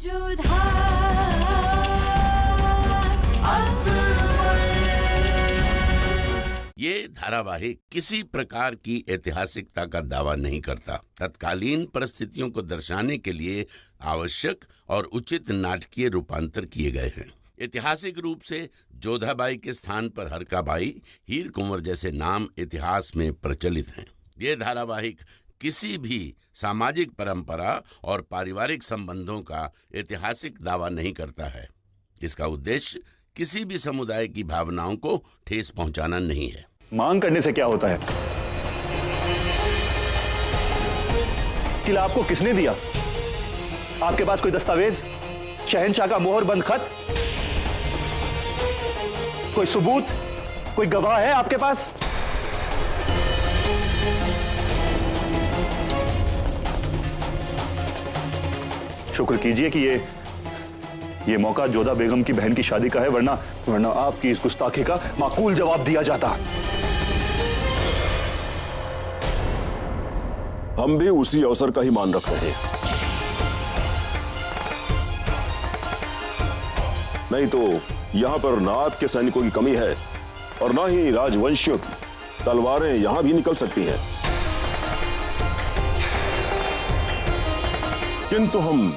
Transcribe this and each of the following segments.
ये धारावाहिक किसी प्रकार की ऐतिहासिकता का दावा नहीं करता। तत्कालीन परिस्थितियों को दर्शाने के लिए आवश्यक और उचित नाटकीय रूपांतर किए गए हैं। ऐतिहासिक रूप से जोधाबाई के स्थान पर हरकाबाई, हीर कुंवर जैसे नाम इतिहास में प्रचलित हैं। ये धारावाहिक किसी भी सामाजिक परंपरा और पारिवारिक संबंधों का ऐतिहासिक दावा नहीं करता है। इसका उद्देश्य किसी भी समुदाय की भावनाओं को ठेस पहुंचाना नहीं है। मांग करने से क्या होता है? किला आपको किसने दिया? आपके पास कोई दस्तावेज, शहंशाह का मोहर बंद खत, कोई सबूत, कोई गवाह है आपके पास? शुक्र कीजिए कि ये मौका जोधा बेगम की बहन की शादी का है, वरना आपकी इस गुस्ताखी का माकूल जवाब दिया जाता। हम भी उसी अवसर का ही मान रख रहे हैं। नहीं तो यहां पर ना आपके सैनिकों की कमी है और ना ही राजवंशियों की तलवारें यहां भी निकल सकती हैं। किंतु हम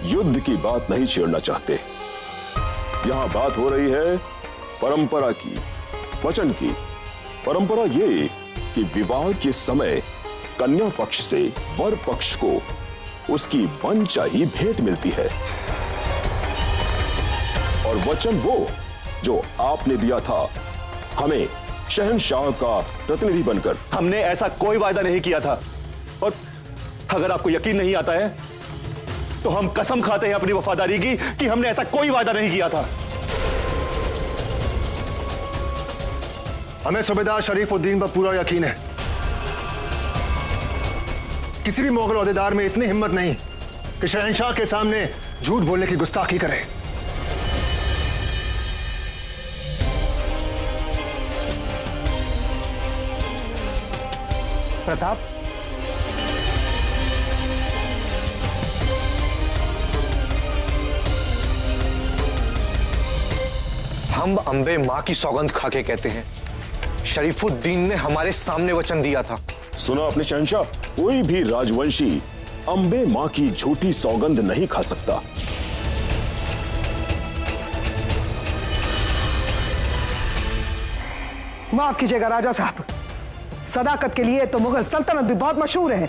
युद्ध की बात नहीं छेड़ना चाहते। यहां बात हो रही है परंपरा की, वचन की। परंपरा ये कि विवाह के समय कन्या पक्ष से वर पक्ष को उसकी मनचाही भेंट मिलती है, और वचन वो जो आपने दिया था हमें शहंशाह का प्रतिनिधि बनकर। हमने ऐसा कोई वायदा नहीं किया था, और अगर आपको यकीन नहीं आता है तो हम कसम खाते हैं अपनी वफादारी की कि हमने ऐसा कोई वायदा नहीं किया था। हमें सूबेदार शरीफुद्दीन पर पूरा यकीन है। किसी भी मुगल ओहदेदार में इतनी हिम्मत नहीं कि शहंशाह के सामने झूठ बोलने की गुस्ताखी करे। प्रताप, हम अंबे मां की सौगंध खाके कहते हैं, शरीफुद्दीन ने हमारे सामने वचन दिया था। सुना आपने शहंशाह, कोई भी राजवंशी अंबे मां की झूठी सौगंध नहीं खा सकता। माफ कीजिएगा राजा साहब, सदाकत के लिए तो मुगल सल्तनत भी बहुत मशहूर है।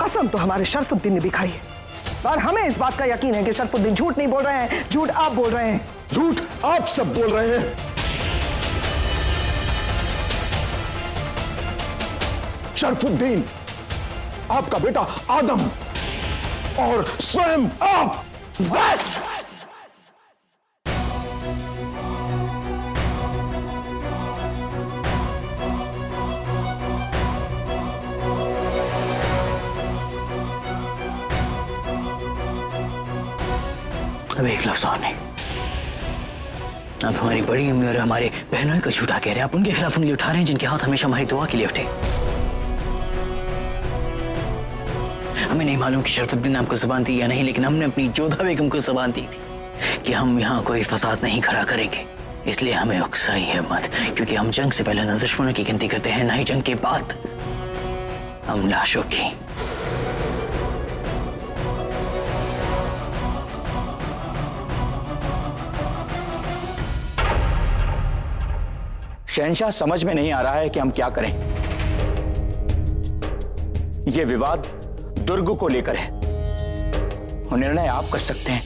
कसम तो हमारे शरफुद्दीन ने भी खाई है, और हमें इस बात का यकीन है कि शरफुद्दीन झूठ नहीं बोल रहे हैं, झूठ आप बोल रहे हैं। झूठ आप सब बोल रहे हैं। शरफुद्दीन आपका बेटा आदम और स्वयं आप। बस अब एक लफ्ज और नहीं। आप हमारी बड़ी अम्मी और हमारे बहनों का झूठा कह रहे हैं। आप उनके खिलाफ उंगली उठा रहे हैं जिनके हाथ हमेशा हमारी दुआ के लिए उठे। हमें नहीं मालूम कि शरफुद्दीन ने आपको जुबान दी या नहीं, लेकिन हमने अपनी जोधा बेगम को जुबान दी थी कि हम यहाँ कोई फसाद नहीं खड़ा करेंगे। इसलिए हमें उकसाइए मत, क्योंकि हम जंग से पहले न दुश्मनों की गिनती करते हैं, न ही जंग के बाद हम लाशों की। शहंशाह, समझ में नहीं आ रहा है कि हम क्या करें। यह विवाद दुर्ग को लेकर है और निर्णय आप कर सकते हैं।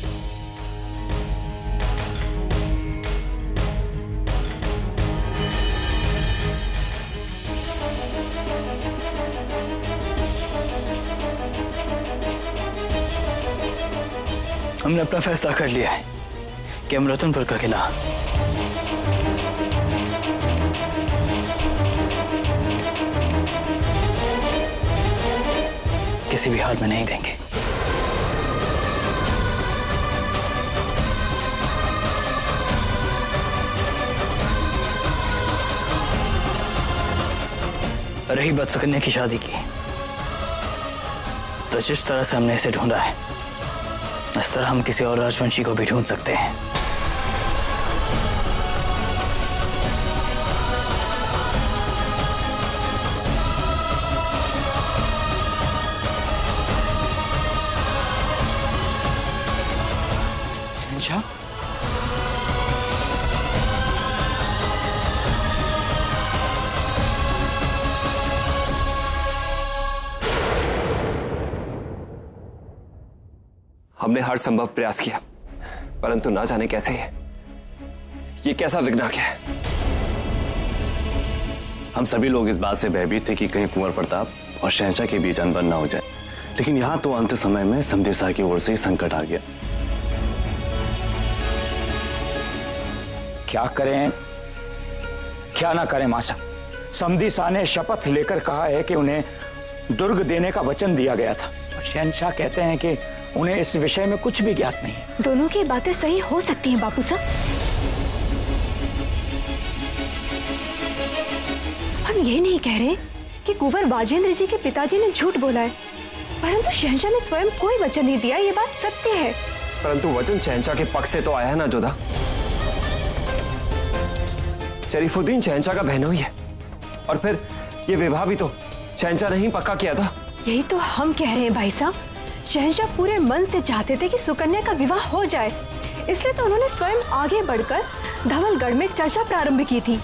हमने अपना फैसला कर लिया है कि हम रतनपुर का किला किसी भी हाल में नहीं देंगे। रही बात सुकन्या की शादी की, तो जिस तरह से हमने इसे ढूंढा है इस तरह हम किसी और राजवंशी को भी ढूंढ सकते हैं। शहंशाह, हमने हर संभव प्रयास किया, परंतु ना जाने कैसे ये कैसा विघ्न आ गया है। हम सभी लोग इस बात से भयभीत थे कि कहीं कुंवर प्रताप और शहंशाह के बीच अनबन ना हो जाए, लेकिन यहां तो अंत समय में समधी शाह की ओर से ही संकट आ गया। क्या करें क्या ना करें मासा। समधी शाह ने शपथ लेकर कहा है कि उन्हें दुर्ग देने का वचन दिया गया था, और शहंशाह कहते हैं कि उन्हें इस विषय में कुछ भी ज्ञात नहीं। दोनों की बातें सही हो सकती हैं बापू साहब। हम ये नहीं कह रहे कि कुंवर वाजेंद्र जी के पिताजी ने झूठ बोला है, परंतु शहंशाह ने स्वयं कोई वचन नहीं दिया, ये बात सत्य है। परंतु वचन शहंशाह के पक्ष से तो आया है ना जोधा। शरीफुद्दीन शहंशाह का बहनोई है, और फिर ये विवाह भी तो शहंशाह ने ही पक्का किया था। यही तो हम कह रहे हैं भाई साहब। शहंशाह पूरे मन से चाहते थे कि सुकन्या का विवाह हो जाए, इसलिए तो उन्होंने स्वयं आगे बढ़कर धवलगढ़ में चर्चा प्रारंभ की थी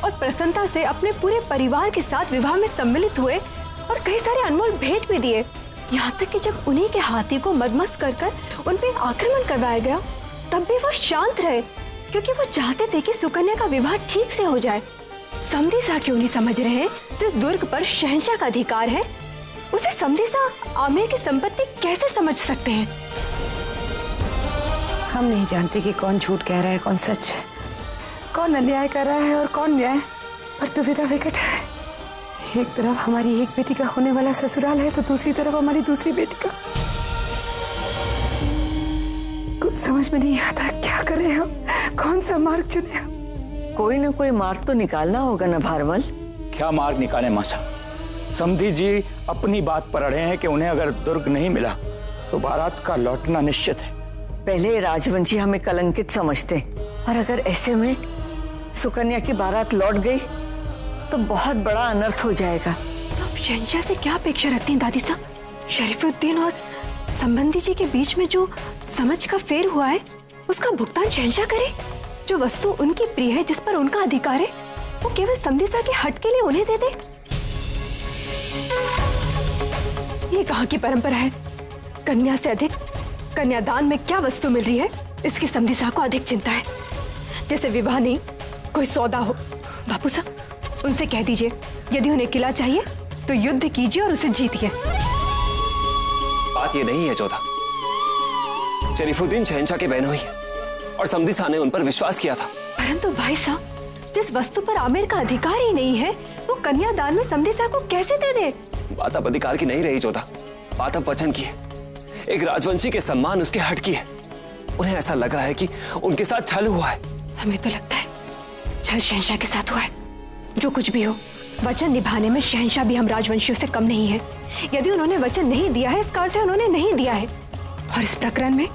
और प्रसन्नता से अपने पूरे परिवार के साथ विवाह में सम्मिलित हुए और कई सारे अनमोल भेंट भी दिए। यहाँ तक कि जब उन्हीं के हाथी को मदमस्त कर उन पे आक्रमण करवाया गया, तब भी वो शांत रहे, क्योंकि वो चाहते थे कि सुकन्या का विवाह ठीक से हो जाए। समधी शाह क्यों नहीं समझ रहे हैं, जिस दुर्ग पर शहंशाह का अधिकार है उसे समधी शाह आमेर की संपत्ति कैसे समझ सकते हैं? हम नहीं जानते कि कौन झूठ कह रहा है, कौन सच है, कौन अन्याय कर रहा है और कौन न्याय। पर दुविधा विकट है। एक तरफ हमारी एक बेटी का होने वाला ससुराल है, तो दूसरी तरफ हमारी दूसरी बेटी का। कुछ समझ में नहीं आता क्या करें हम, कौन सा मार्ग चुने हम। कोई ना कोई मार्ग तो निकालना होगा ना भारवल। क्या मार्ग निकाले मासा? समधी जी अपनी बात पर अड़े हैं कि उन्हें अगर दुर्ग नहीं मिला तो बारात का लौटना निश्चित है। पहले राजवंशी हमें कलंकित समझते, और अगर ऐसे में सुकन्या की बारात लौट गई तो बहुत बड़ा अनर्थ हो जाएगा। तो अब शहंशाह से क्या अपेक्षा रखती हैं दादी साहब? शरीफुद्दीन और संबंधी जी के बीच में जो समझ का फेर हुआ है, उसका भुगतान शहंशाह करे। जो वस्तु उनकी प्रिय है, जिस पर उनका अधिकार है, वो केवल समधी शाह के हट के लिए उन्हें दे दे। ये कहाँ की परंपरा है? कन्या से अधिक कन्यादान में क्या वस्तु मिल रही है, इसकी समधी शाह को अधिक चिंता है। जैसे विवाह नहीं कोई सौदा हो। बापू साहब, उनसे कह दीजिए यदि उन्हें किला चाहिए तो युद्ध कीजिए और उसे जीतिए। बात ये नहीं है जोधा। शरीफुद्दीन शहंशाह के बहनोई है और समधी शाह ने उन पर विश्वास किया था। परंतु भाई साहब, जिस वस्तु पर आमेर का अधिकार ही नहीं है, वो कन्यादान में समधी शाह को कैसे दे दे? बात अब अधिकार की नहीं रही जोधा, बात अब वचन की है। एक राजवंशी के सम्मान उसके हट की है। उन्हें ऐसा लग रहा है कि उनके साथ छल हुआ है। हमें तो लगता है छल शहंशाह के साथ हुआ है। जो कुछ भी हो, वचन निभाने में शहंशाह भी हम राजवंशियों से कम नहीं है। यदि उन्होंने वचन नहीं दिया है, इसका अर्थ है उन्होंने नहीं दिया है, और इस प्रकरण में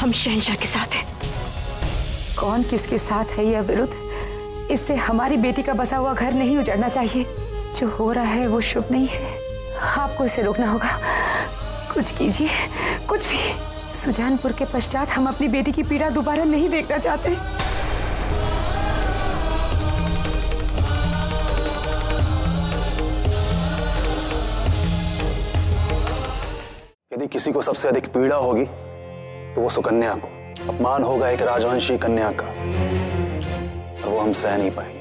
हम शहंशाह के साथ हैं। कौन किसके साथ है यह विरुद्ध, इससे हमारी बेटी का बसा हुआ घर नहीं उजड़ना चाहिए। जो हो रहा है वो शुभ नहीं है, आपको इसे रोकना होगा। कुछ कीजिए, कुछ भी। सुजानपुर के पश्चात हम अपनी बेटी की पीड़ा दोबारा नहीं देखना चाहते। यदि किसी को सबसे अधिक पीड़ा होगी तो वो सुकन्या को। अपमान होगा एक राजवंशी कन्या का, और वो हम सह नहीं पाएंगे।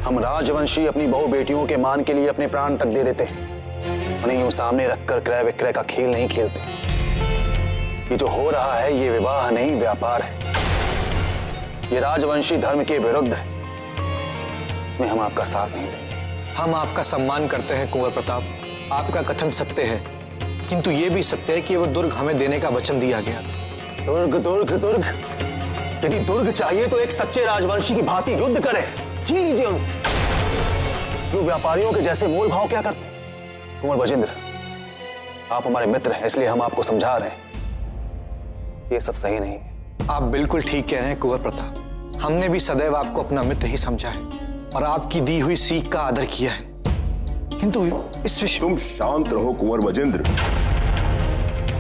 हम राजवंशी अपनी बहु बेटियों के मान के लिए अपने प्राण तक दे देते हैं, उन्हें यूं सामने रखकर क्रय विक्रय का खेल नहीं खेलते। ये जो हो रहा है ये विवाह नहीं, व्यापार है। ये राजवंशी धर्म के विरुद्ध है। इसमें हम आपका साथ नहीं देंगे। हम आपका सम्मान करते हैं कुंवर प्रताप, आपका कथन सत्य है, किंतु ये भी सत्य है कि वो दुर्ग हमें देने का वचन दिया गया। दुर्ग दुर्ग दुर्ग, यदि दुर्ग चाहिए तो एक सच्चे राजवंशी की भांति युद्ध करें, जी लीजिए उनसे। जो व्यापारियों के जैसे मोल भाव क्या करते? कुंवर वजेंद्र, आप हमारे मित्र हैं, इसलिए हम आपको समझा रहे हैं। ये सब सही नहीं है। आप बिल्कुल ठीक कह रहे हैं कुंवर प्रताप। हमने भी सदैव आपको अपना मित्र ही समझा है और आपकी दी हुई सीख का आदर किया है, किंतु इस विषय। तुम शांत रहो कुंवर वजेंद्र।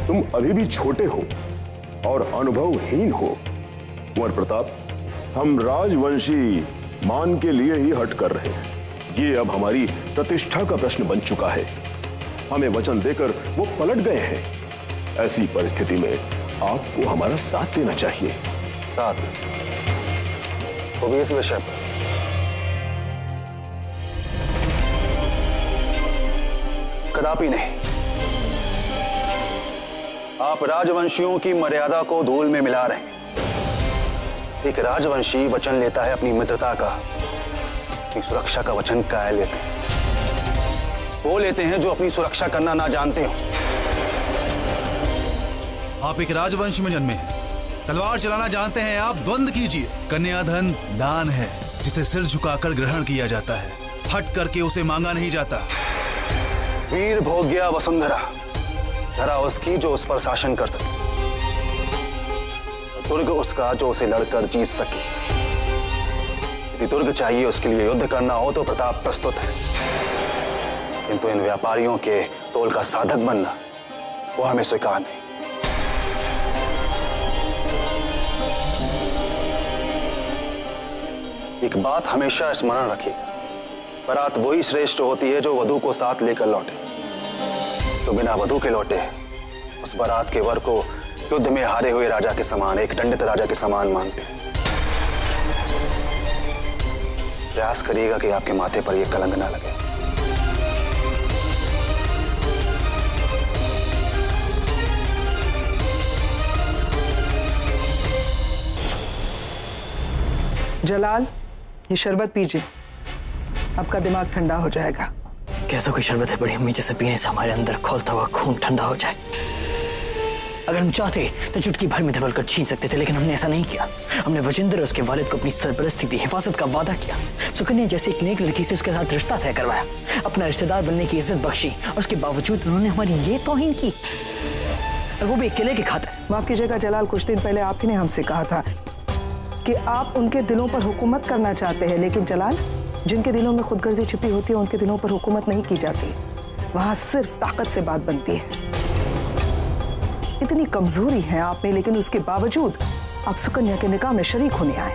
तुम अभी भी छोटे हो और अनुभवहीन हो। कुंवर प्रताप, हम राजवंशी मान के लिए ही हट कर रहे हैं। ये अब हमारी प्रतिष्ठा का प्रश्न बन चुका है। हमें वचन देकर वो पलट गए हैं। ऐसी परिस्थिति में आपको हमारा साथ देना चाहिए। साथ? वो भी इस विषय पर? कदापि नहीं। आप राजवंशियों की मर्यादा को धूल में मिला रहे हैं। एक राजवंशी वचन लेता है अपनी मित्रता का, अपनी सुरक्षा का वचन काहे लेते हैं? वो लेते हैं जो अपनी सुरक्षा करना ना जानते हो। आप एक राजवंश में जन्मे हैं, तलवार चलाना जानते हैं आप। द्वंद्व कीजिए। कन्याधन दान है जिसे सिर झुकाकर ग्रहण किया जाता है, हट करके उसे मांगा नहीं जाता। वीर भोग्या वसुंधरा, धरा उसकी जो उस पर शासन कर सके, दुर्ग उसका जो उसे लड़कर जीत सके। यदि दुर्ग चाहिए उसके लिए युद्ध करना हो तो प्रताप प्रस्तुत है, किंतु इन व्यापारियों के तोल का साधक बनना वो हमें स्वीकार नहीं। एक बात हमेशा स्मरण रखिएगा, बारात वही श्रेष्ठ होती है जो वधू को साथ लेकर लौटे। तो बिना वधू के लौटे उस बारात के वर को युद्ध में हारे हुए राजा के समान, एक दंडित राजा के समान मानते हैं। प्रयास करिएगा कि आपके माथे पर यह कलंक ना लगे। जलाल, ये शरबत पीजिए, आपका दिमाग ठंडा हो जाएगा। कैसा कोई शरबत है बड़ी अम्मी जिसे पीने से हमारे अंदर खौलता हुआ खून ठंडा हो जाए? अगर हम चाहते तो चुटकी भर में धवलकर छीन सकते थे, लेकिन हमने ऐसा नहीं किया। हमने वजिंदर और उसके वालिद को अपनी सरपरस्ती दी, हिफाजत का वादा किया। सुकन्या जैसी एक नेक लड़की से उसके साथ रिश्ता तय करवाया, अपना रिश्तेदार बनने की इज्जत बख्शी, और उसके बावजूद उन्होंने हमारी ये तौहीन की, और वो भी किले की खातिर। माफ कीजिएगा जलाल, कुछ दिन पहले आप ही ने हमसे कहा था कि आप उनके दिलों पर हुकूमत करना चाहते हैं, लेकिन जलाल, जिनके दिलों में खुदगर्जी छिपी होती है उनके दिलों पर हुकूमत नहीं की जाती। वहां सिर्फ ताकत से बात बनती है। इतनी कमजोरी है आप में, लेकिन उसके बावजूद आप सुकन्या के निकाह में शरीक होने आए।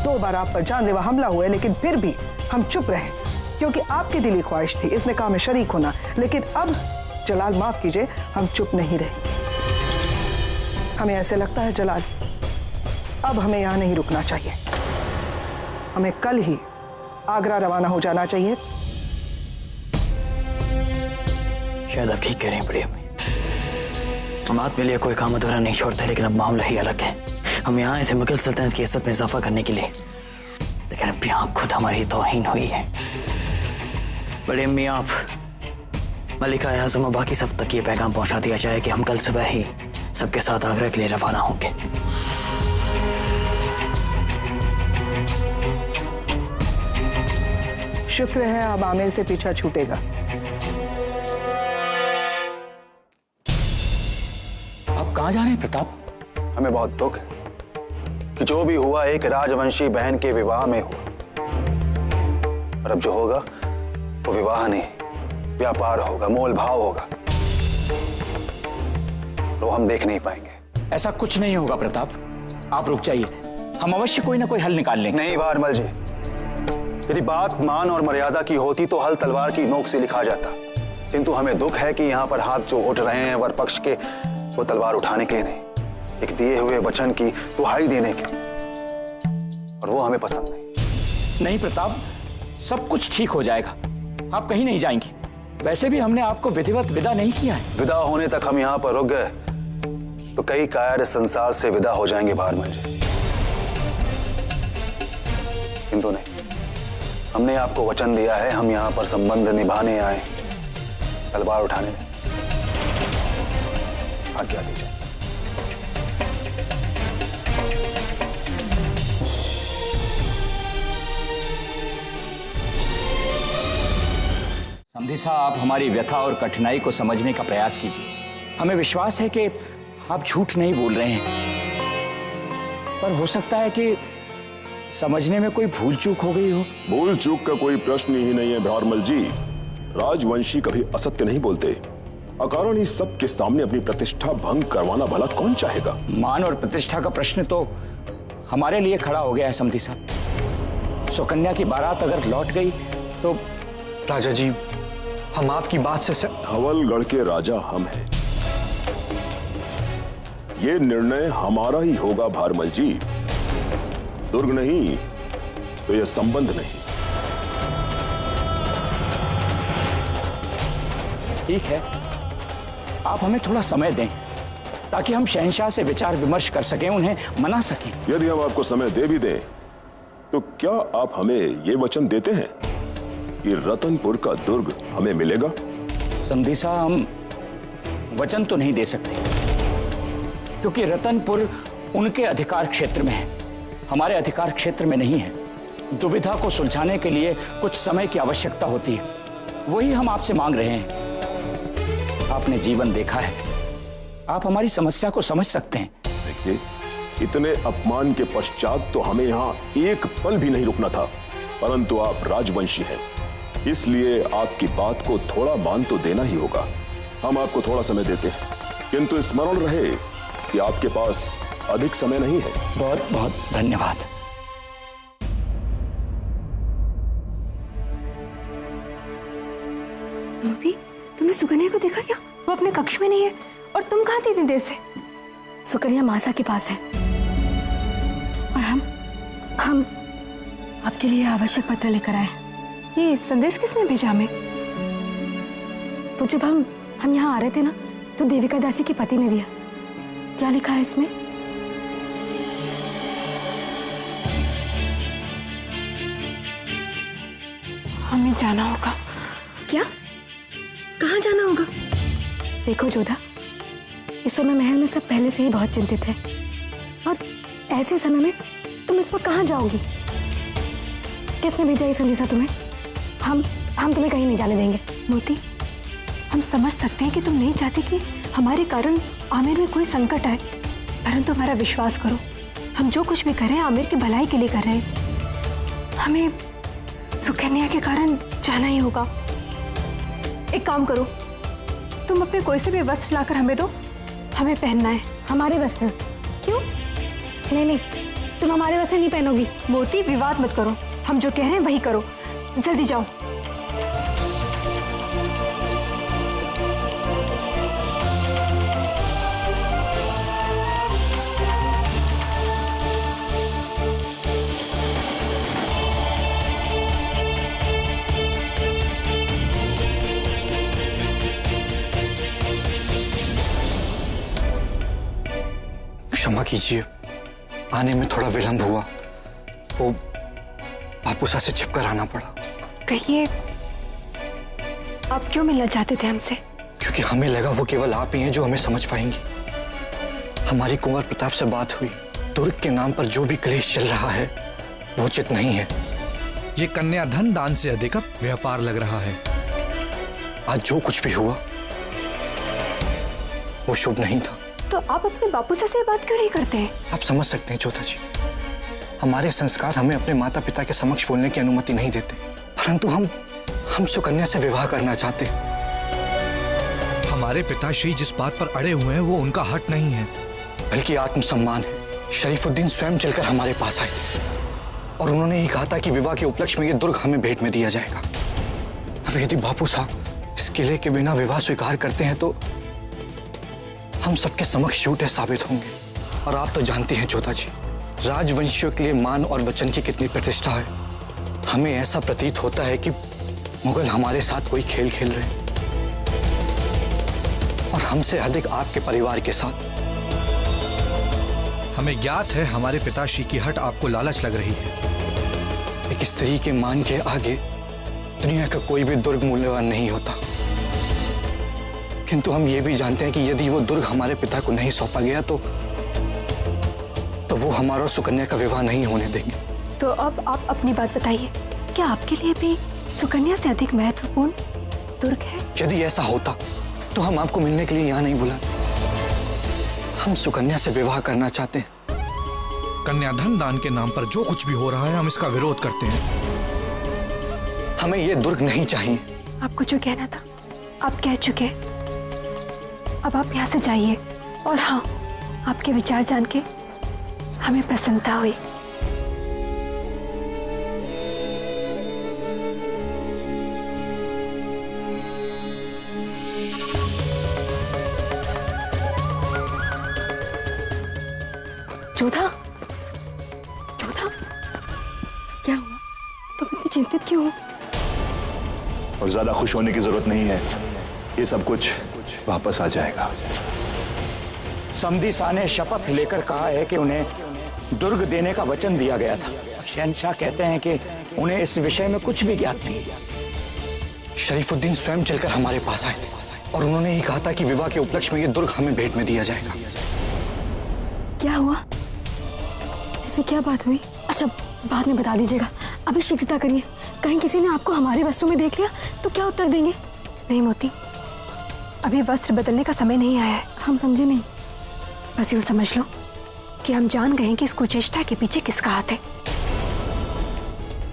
2 बार आप पर जानलेवा हमला हुआ है, लेकिन फिर भी हम चुप रहे, क्योंकि आपकी दिली ख्वाहिश थी इस निकाह में शरीक होना। लेकिन अब जलाल माफ कीजिए, हम चुप नहीं रहे। हमें ऐसे लगता है जलाल, अब हमें यहां नहीं रुकना चाहिए। हमें कल ही आगरा रवाना हो जाना चाहिए। शायद आप ठीक कह रहे हैं बड़ी अम्मी। हम आत्म लिए कोई काम अधूरा नहीं छोड़ते, लेकिन अब मामला ही अलग है। हम यहाँ आए थे मुगल सल्तनत की इज्जत में इजाफा करने के लिए, लेकिन अब यहाँ खुद हमारी तौहीन हुई है। बड़ी अम्मी, आप मलिका आज़म और बाकी सब तक ये पैगाम पहुंचा दिया जाए कि हम कल सुबह ही सबके साथ आगरा के लिए रवाना होंगे। शुक्र है अब आमिर से पीछा छूटेगा। आप कहां जा रहे हैं प्रताप? हमें बहुत दुख है कि जो भी हुआ एक राजवंशी बहन के विवाह में हुआ, और अब जो होगा वो विवाह नहीं, व्यापार होगा, मोल भाव होगा, तो हम देख नहीं पाएंगे। ऐसा कुछ नहीं होगा प्रताप, आप रुक जाइए, हम अवश्य कोई ना कोई हल निकाल लेंगे। नहीं भारमल जी, यदि बात मान और मर्यादा की होती तो हल तलवार की नोक से लिखा जाता, किंतु हमें दुख है कि यहाँ पर हाथ जो उठ रहे हैं वर पक्ष के, वो तलवार उठाने के नहीं, एक दिए हुए वचन की दुहाई देने के, और वो हमें पसंद नहीं। नहीं प्रताप, सब कुछ ठीक हो जाएगा, आप कहीं नहीं जाएंगे। वैसे भी हमने आपको विधिवत विदा नहीं किया है। विदा होने तक हम यहाँ पर रुक गए तो कई कायर संसार से विदा हो जाएंगे भारमल जी, किंतु नहीं, हमने आपको वचन दिया है, हम यहाँ पर संबंध निभाने आए, तलवार उठाने में आज्ञा दीजिए। समधी साहब, आप हमारी व्यथा और कठिनाई को समझने का प्रयास कीजिए। हमें विश्वास है कि आप झूठ नहीं बोल रहे हैं, पर हो सकता है कि समझने में कोई भूल चूक हो गई हो। भूल चूक का कोई प्रश्न ही नहीं है भारमल जी। राजवंशी कभी असत्य नहीं बोलते। अकारण ही सबके सामने अपनी प्रतिष्ठा भंग करवाना भला कौन चाहेगा। मान और प्रतिष्ठा का प्रश्न तो हमारे लिए खड़ा हो गया है समधी साहब। सुकन्या की बारात अगर लौट गई तो राजा जी, हम आपकी बात से धवलगढ़ के राजा हम हैं। ये निर्णय हमारा ही होगा भारमल जी। दुर्ग नहीं तो यह संबंध नहीं। ठीक है, आप हमें थोड़ा समय दें ताकि हम शहंशाह से विचार विमर्श कर सकें, उन्हें मना सकें। यदि हम आपको समय दे भी दें तो क्या आप हमें ये वचन देते हैं कि रतनपुर का दुर्ग हमें मिलेगा? समधी साहब, हम वचन तो नहीं दे सकते क्योंकि रतनपुर उनके अधिकार क्षेत्र में है, हमारे अधिकार क्षेत्र में नहीं है। दुविधा को सुलझाने के लिए कुछ समय की आवश्यकता होती है, वही हम आपसे मांग रहे हैं। आपने जीवन देखा है, आप हमारी समस्या को समझ सकते हैं। देखिए, इतने अपमान के पश्चात तो हमें यहाँ एक पल भी नहीं रुकना था, परंतु आप राजवंशी हैं, इसलिए आपकी बात को थोड़ा मान तो देना ही होगा। हम आपको थोड़ा समय देते हैं, किंतु स्मरण रहे कि आपके पास अधिक समय नहीं है। बहुत बहुत धन्यवाद। मोती, तुमने सुकन्या को देखा क्या? वो अपने कक्ष में नहीं है। और तुम कहाँ थी इतनी देर से? सुकन्या मासा के पास है और हम आपके लिए आवश्यक पत्र लेकर आए। ये संदेश किसने भेजा हमें? वो जब हम यहाँ आ रहे थे ना, तो देविका दासी के पति ने दिया। क्या लिखा है इसमें? हमें जाना होगा। क्या? कहाँ जाना होगा? देखो जोधा, इस समय महल में सब पहले से ही बहुत चिंतित है और ऐसे समय में तुम इस वक्त कहाँ जाओगी? किसने भेजा ये संदेशा तुम्हें? हम तुम्हें कहीं नहीं जाने देंगे। मोती, हम समझ सकते हैं कि तुम नहीं चाहती कि हमारे कारण आमिर में कोई संकट आए, परंतु हमारा विश्वास करो, हम जो कुछ भी कर रहे हैं आमिर की भलाई के लिए कर रहे हैं। हमें सुकन्या के कारण जाना ही होगा। एक काम करो, तुम अपने कोई से भी वस्त्र लाकर हमें दो, हमें पहनना है। हमारे वस्त्र? क्यों? नहीं, तुम हमारे वस्त्र नहीं पहनोगी। मोती, विवाद मत करो, हम जो कह रहे हैं वही करो। जल्दी जाओ। क्षमा कीजिए, आने में थोड़ा विलंब हुआ, वो बापूसा से छिपकर आना पड़ा। कहिए, आप क्यों मिलना चाहते थे हमसे? क्योंकि हमें लगा वो केवल आप ही हैं जो हमें समझ पाएंगी। हमारी कुंवर प्रताप से बात हुई, दुर्ग के नाम पर जो भी क्लेश चल रहा है वो उचित नहीं है। ये कन्याधन दान से अधिक व्यापार लग रहा है। आज जो कुछ भी हुआ वो शुभ नहीं था। तो आप अपने बापूसा से बात क्यों नहीं करते हैं? आप समझ सकते हैं जोधा जी, हमारे संस्कार हमें अपने माता पिता के समक्ष बोलने की अनुमति नहीं देते, परंतु हम सुकन्या से विवाह करना चाहते हैं। हमारे पिताश्री जिस बात पर अड़े हुए हैं वो उनका हट नहीं है, बल्कि आत्मसम्मान है। शरीफुद्दीन स्वयं चलकर हमारे पास आए थे और उन्होंने ही कहा था कि विवाह के उपलक्ष्य में ये दुर्ग हमें भेंट में दिया जाएगा। अब यदि बापू साहब इस किले के बिना विवाह स्वीकार करते हैं तो हम सबके समक्ष झूठे साबित होंगे। और आप तो जानती हैं जोधा जी, राजवंशियों के लिए मान और वचन की कितनी प्रतिष्ठा है। हमें ऐसा प्रतीत होता है कि मुगल हमारे साथ कोई खेल खेल रहे हैं, और हमसे अधिक आपके परिवार के साथ। हमें ज्ञात है हमारे पिताश्री की हट आपको लालच लग रही है। एक स्त्री के मान के आगे दुनिया का कोई भी दुर्ग मूल्यवान नहीं होता, किंतु हम ये भी जानते हैं कि यदि वो दुर्ग हमारे पिता को नहीं सौंपा गया तो वो हमारा और सुकन्या का विवाह नहीं होने देंगे। तो अब आप अपनी बात बताइए, क्या आपके लिए भी सुकन्या से अधिक महत्वपूर्ण दुर्ग है? यदि ऐसा होता तो हम आपको मिलने के लिए यहाँ नहीं बुलाते। हम सुकन्या से विवाह करना चाहते हैं। कन्याधन दान के नाम पर जो कुछ भी हो रहा है हम इसका विरोध करते हैं। हमें ये दुर्ग नहीं चाहिए। आपको जो कहना था आप कह चुके। अब आप यहाँ से जाइए। और हाँ, आपके विचार जान के हमें प्रसन्नता हुई। जोधा, जोधा, क्या हुआ? तुम इतनी चिंतित क्यों हो? और ज्यादा खुश होने की जरूरत नहीं है, ये सब कुछ वापस आ जाएगा। समधी शाह ने शपथ लेकर कहा है कि उन्हें दुर्ग देने का वचन दिया गया था। शहंशाह कहते हैं कि उन्हें इस विषय में कुछ भी ज्ञात नहीं। शरीफुद्दीन स्वयं चलकर हमारे पास आए थे और उन्होंने ही कहा था कि विवाह के उपलक्ष्य में ये दुर्ग हमें भेंट में दिया जाएगा। क्या हुआ? ऐसी क्या बात हुई? अच्छा, बाद में बता दीजिएगा, अभी शीघ्रता करिए। कहीं किसी ने आपको हमारे वस्त्रों में देख लिया तो क्या उत्तर देंगे? नहीं मोती, अभी वस्त्र बदलने का समय नहीं आया है। हम समझे नहीं। बस यूं समझ लो कि हम जान गए कि इस कुचेष्टा के पीछे किसका हाथ है।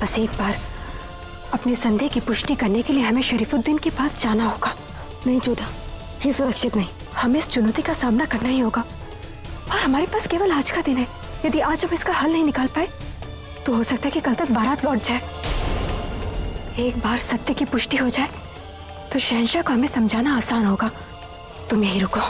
बस एक बार अपने संदेह की पुष्टि करने के लिए हमें शरीफुद्दीन के पास जाना होगा। नहीं जोधा, ये सुरक्षित नहीं। हमें इस चुनौती का सामना करना ही होगा और हमारे पास केवल आज का दिन है। यदि आज हम इसका हल नहीं निकाल पाए तो हो सकता है कि कल तक बारात लौट जाए। एक बार सत्य की पुष्टि हो जाए तो शहंशाह को हमें समझाना आसान होगा। तुम यहीं रुको।